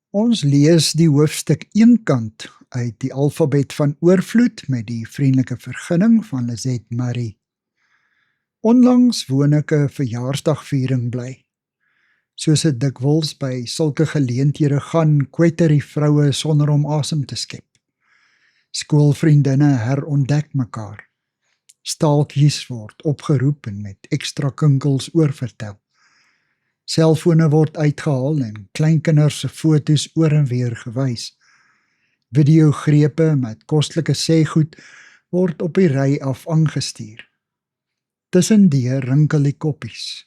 Ons lees die hoofstuk Eenkant uit die alfabet van oorvloed met die vriendelike vergunning van Lizette Marie. Onlangs woon ek 'n verjaarsdagviering bly. Soos dit dikwels by sulke geleenthede gaan, kwetter die vroue sonder om asem te skep. Skoolvriendinne herontdek mekaar. Staaltjies word opgeroep en met ekstra kinkels oorvertel. Selfone word uitgehaal en kleinkinders se foto's oor en weer gewys. Videogrepe met kostelike sêgoed word op die ry af aangestuur. Tussendeur rinkel die koppies.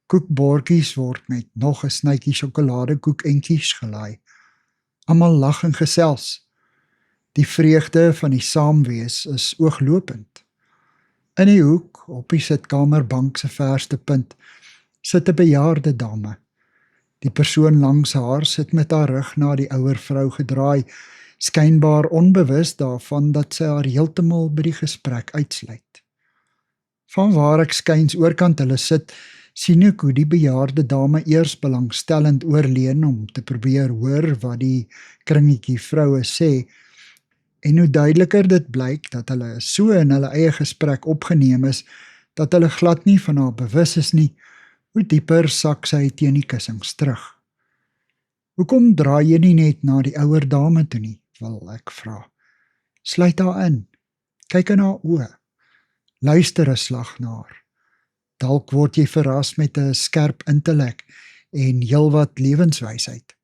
Koekbordjies word met nog 'n snytjie sjokoladekoek entjies gelaai. Almal lag en gesels. Die vreugde van die saamwees is ooglopend. In die hoek, op die sitkamerbank se verste punt, sit 'n bejaarde dame. Die persoon langs haar sit met haar rug na die ouer vrou gedraai, skynbaar onbewus daarvan dat sy haar heeltemal by die gesprek uitsluit. Vanwaar ek skuins oorkant hulle sit, sien ek hoe die bejaarde dame eers belangstellend oorleun om te probeer hoor wat die kringetjie vroue sê, en hoe duideliker dit blyk dat hulle so in hulle eie gesprek opgeneem is, dat hulle glad nie van haar bewus is nie, hoe dieper sak sy teen die kussings terug. Hoekom draai jy nie net na die ouer dame toe nie, wil ek vra. Sluit haar in, kyk in haar oë, luister 'n slag na haar. Dalk word jy verras met 'n skerp intellek en heelwat lewenswysheid.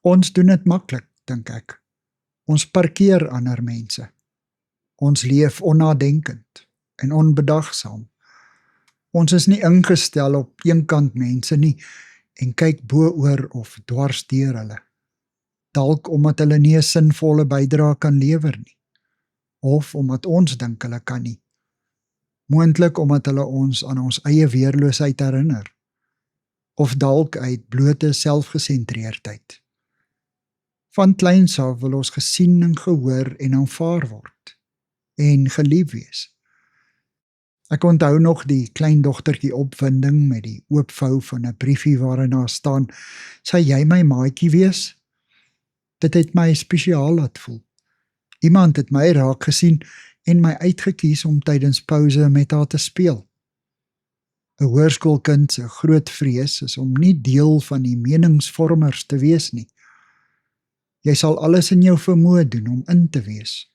Ons doen dit maklik, dink ek. Ons parkeer ander mense. Ons leef onnadenkend en onbedagsaam. Ons is nie ingestel op eenkant mense nie en kyk bo-oor of dwars deur hulle. Dalk omdat hulle nie 'n sinvolle bydrae kan lewer nie. Of omdat ons dink hulle kan nie. Moontlik omdat hulle ons aan ons eie weerloosheid herinner. Of dalk uit blote selfgesentreerdheid. Van kleins af wil ons gesien en gehoor en aanvaar word. En gelief wees. Ek onthou nog die kleindogtertjie opwinding met die oopvou van 'n briefie waarin daar staan, "Sal jy my maatjie wees?" Dit het my spesiaal laat voel. Iemand het my raak gesien en my uitgekies om tydens pouse met haar te speel. 'n Hoërskoolkind se groot vrees is om nie deel van die meningsvormers te wees nie. Jy sal alles in jou vermoë doen om in te wees,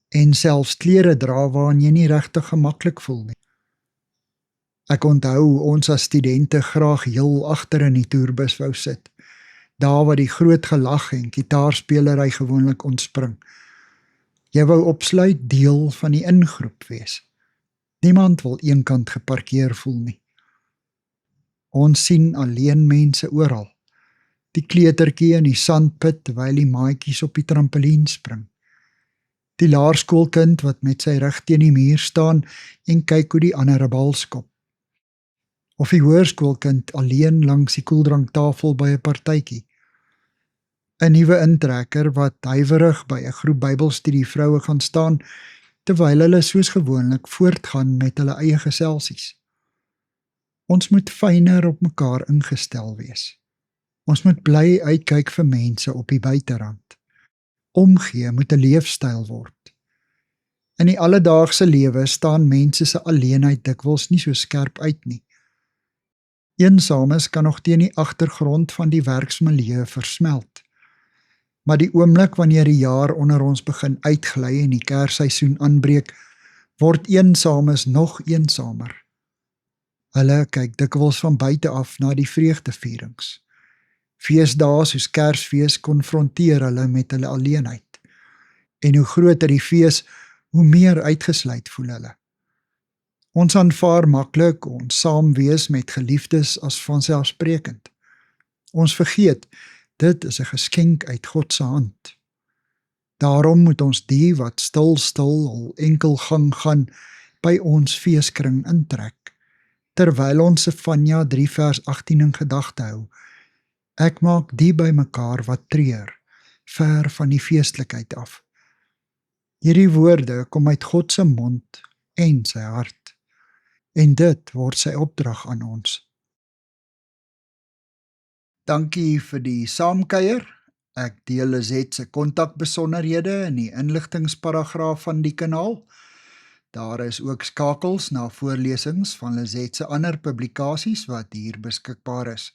en selfs klere dra waarin jy nie regtig gemaklik voel nie. Ek onthou ons as studente graag heel agter in die toerbus wou sit, daar waar die groot gelag en kitaarspeelery gewoonlik ontspring. Jy wou opsluit deel van die ingroep wees. Niemand wil eenkant geparkeer voel nie. Ons sien alleen mense oral. Die kleutertjie in die sandput terwyl die maatjies op die trampolien spring. Die laerskoolkind wat met sy rug teen die muur staan en kyk hoe die ander 'n bal skop. Of die hoërskoolkind alleen langs die koeldranktafel by 'n partytjie. 'n Nuwe intrekker wat huiwerig by 'n groep Bybelstudievroue gaan staan, terwyl hulle soos gewoonlik voortgaan met hulle eie geselsies. Ons moet fyner op mekaar ingestel wees. Ons moet bly uitkyk vir mense op die buiterand. Omgee moet 'n leefstyl word. In die alledaagse lewe staan mense se alleenheid dikwels nie so skerp uit nie. Eensames kan nog teen die agtergrond van die werksmilieu versmelt. Maar die oomblik wanneer die jaar onder ons begin uitgly en die kersseisoen aanbreek, word eensames nog eensamer. Hulle kyk dikwels van buite af na die vreugdevierings. Feesdae soos Kersfees konfronteer hulle met hulle alleenheid. En hoe groter die fees, hoe meer uitgesluit voel hulle. Ons aanvaar maklik ons saam wees met geliefdes as vanselfsprekend. Ons vergeet, dit is 'n geskenk uit God se hand. Daarom moet ons die wat stil al enkel gang gaan, by ons feeskring intrek, terwyl ons Sefanja 3 vers 18 in gedagte hou. Ek maak die by mekaar wat treur, ver van die feestelikheid af. Hierdie woorde kom uit God se mond en sy hart, en dit word sy opdrag aan ons. Dankie vir die saamkuier. Ek deel Lizet se kontakbesonderhede in die inligtingsparagraaf van die kanaal. Daar is ook skakels na voorlesings van Lizet se ander publikasies wat hier beskikbaar is.